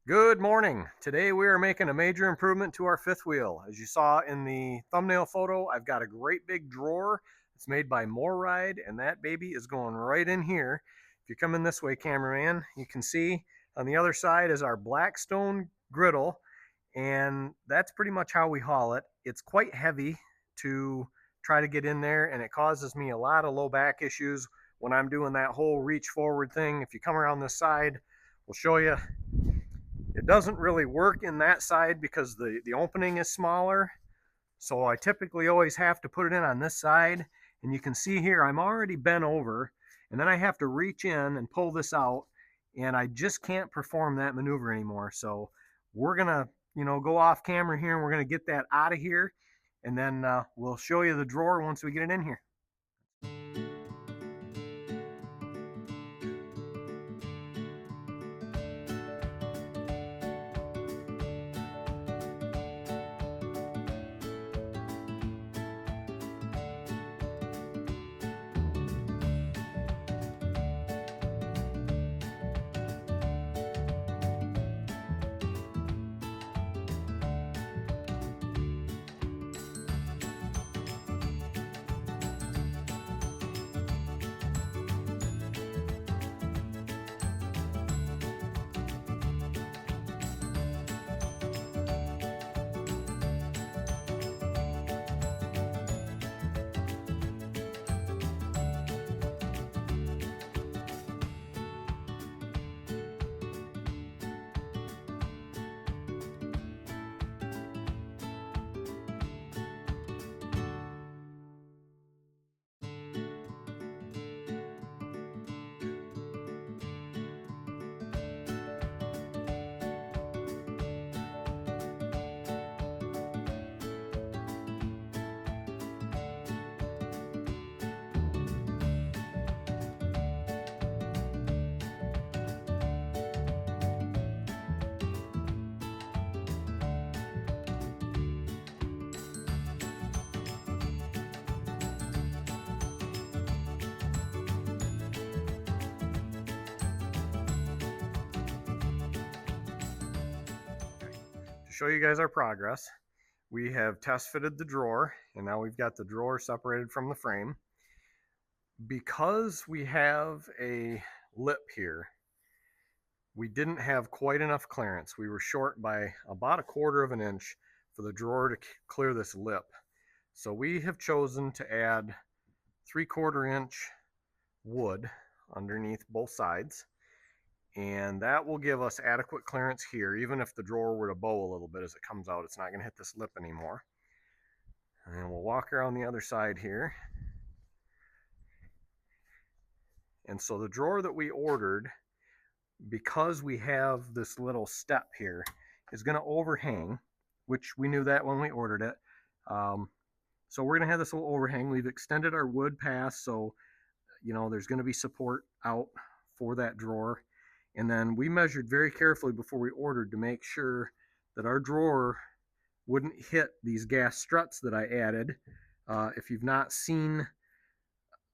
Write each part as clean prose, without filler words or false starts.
Good morning. Today we are making a major improvement to our fifth wheel. As you saw in the thumbnail photo, I've got a great big drawer. It's made by MORryde, and that baby is going right in here. If you come in this way, cameraman, you can see on the other side is our Blackstone griddle, and that's pretty much how we haul it. It's quite heavy to try to get in there, and it causes me a lot of low back issues when I'm doing that whole reach forward thing. If you come around this side, we'll show you. It doesn't really work in that side because the opening is smaller. So I typically always have to put it in on this side. And you can see here, I'm already bent over. And then I have to reach in and pull this out. And I just can't perform that maneuver anymore. So we're going to, go off camera here and we're going to get that out of here. And then we'll show you the drawer once we get it in here. To show you guys our progress, we have test fitted the drawer, and now we've got the drawer separated from the frame. Because we have a lip here, we didn't have quite enough clearance. We were short by about 1/4 of an inch for the drawer to clear this lip. So we have chosen to add 3/4 inch wood underneath both sides, and that will give us adequate clearance here. Even if the drawer were to bow a little bit as it comes out, it's not going to hit this lip anymore. And we'll walk around the other side here. And so the drawer that we ordered, because we have this little step here, is going to overhang, which we knew that when we ordered it. So we're going to have this little overhang. We've extended our wood pass, so there's going to be support out for that drawer. And then we measured very carefully before we ordered to make sure that our drawer wouldn't hit these gas struts that I added. If you've not seen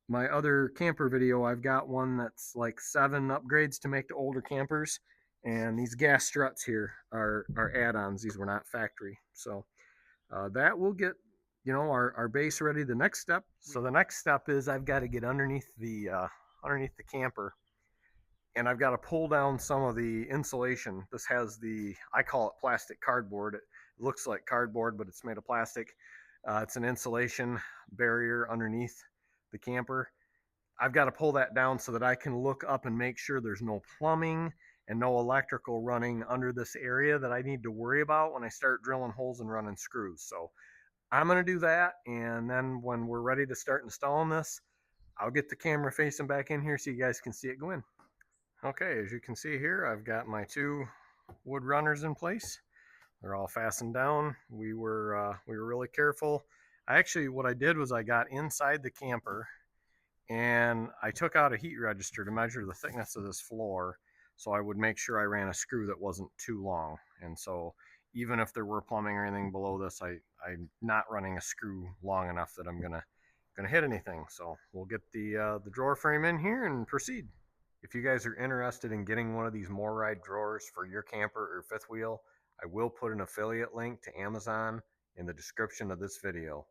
my other camper video, I've got one that's like 7 upgrades to make to older campers. And these gas struts here are add-ons. These were not factory. So that will get our base ready. The next step. So the next step is I've got to get underneath the camper, and I've got to pull down some of the insulation. This has I call it plastic cardboard. It looks like cardboard, but it's made of plastic. It's an insulation barrier underneath the camper. I've got to pull that down so that I can look up and make sure there's no plumbing and no electrical running under this area that I need to worry about when I start drilling holes and running screws. So I'm going to do that, and then when we're ready to start installing this, I'll get the camera facing back in here so you guys can see it go in. Okay, as you can see here, I've got my 2 wood runners in place. They're all fastened down. We were really careful. What I did was I got inside the camper and I took out a heat register to measure the thickness of this floor, so I would make sure I ran a screw that wasn't too long. And so even if there were plumbing or anything below this, I'm not running a screw long enough that I'm gonna hit anything. So we'll get the drawer frame in here and proceed. If you guys are interested in getting one of these MORryde drawers for your camper or fifth wheel, I will put an affiliate link to Amazon in the description of this video.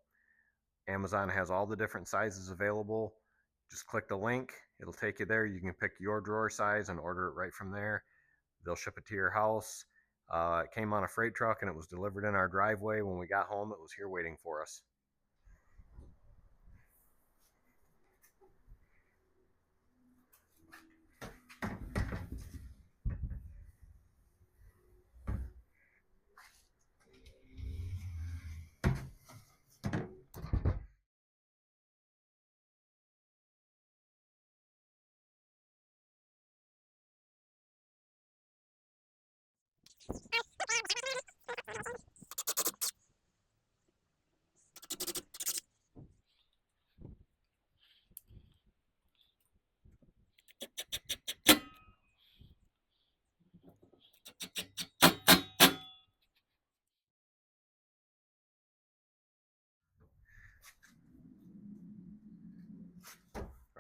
Amazon has all the different sizes available. Just click the link, it'll take you there. You can pick your drawer size and order it right from there. They'll ship it to your house. It came on a freight truck and it was delivered in our driveway. When we got home, it was here waiting for us.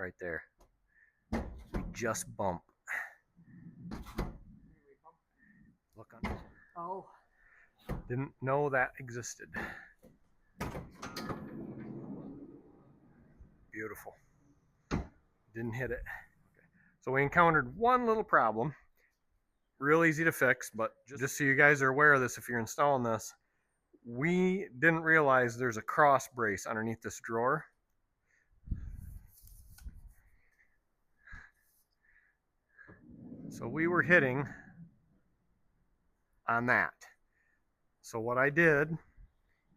Right there. We just bump. Look on. Oh. Didn't know that existed. Beautiful. Didn't hit it. Okay. So we encountered one little problem. Real easy to fix, but just so you guys are aware of this if you're installing this, we didn't realize there's a cross brace underneath this drawer. So we were hitting on that. So what I did,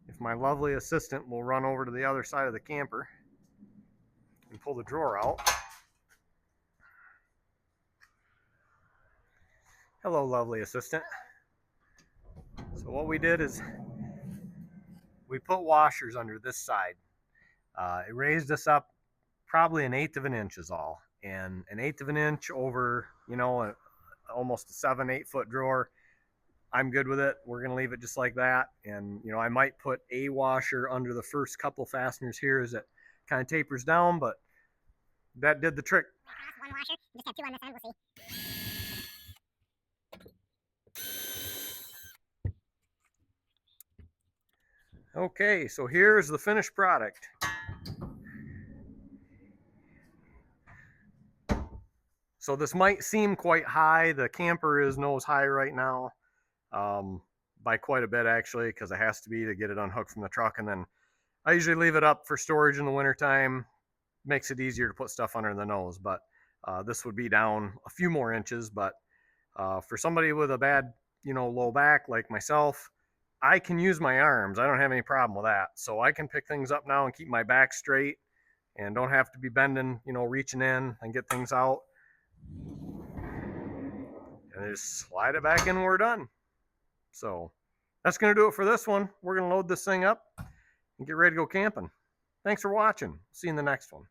if my lovely assistant will run over to the other side of the camper and pull the drawer out. Hello, lovely assistant. So what we did is we put washers under this side. It raised us up probably 1/8 of an inch is all. And 1/8 of an inch over, you know, almost a 7-8 foot drawer, I'm good with it. We're gonna leave it just like that. And you know, I might put a washer under the first couple fasteners here as it kind of tapers down, but that did the trick. One washer, just have two on this end, we'll see. Okay, so here's the finished product. So this might seem quite high. The camper is nose high right now, by quite a bit actually, because it has to be to get it unhooked from the truck. And then I usually leave it up for storage in the wintertime. Makes it easier to put stuff under the nose, but this would be down a few more inches. But for somebody with a bad, you know, low back like myself, I can use my arms. I don't have any problem with that. So I can pick things up now and keep my back straight and don't have to be bending, you know, reaching in and get things out. And just slide it back in and we're done. So that's going to do it for this one. We're going to load this thing up and get ready to go camping. Thanks for watching. See you in the next one.